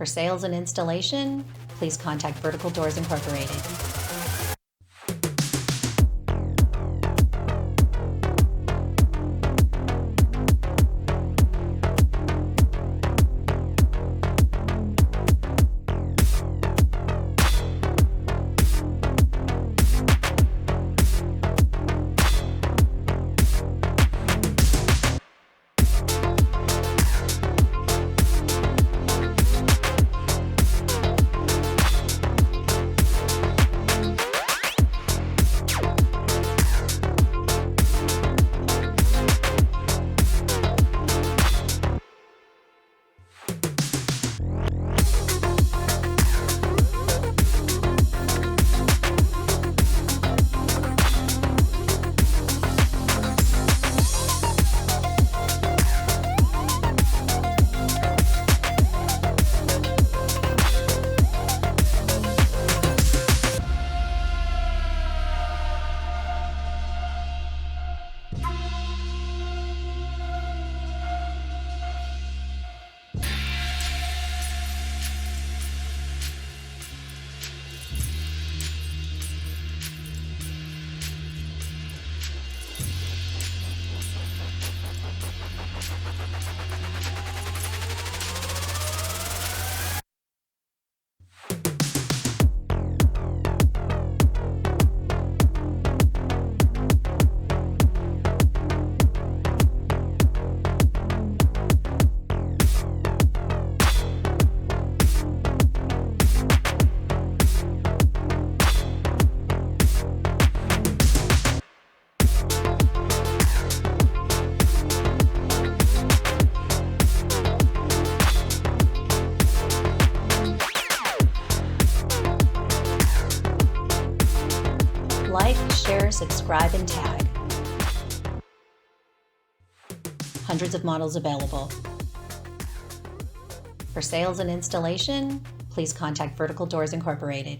For sales and installation, please contact Vertical Doors Incorporated. Like, share, subscribe, and tag. Hundreds of models available. For sales and installation, please contact Vertical Doors Incorporated.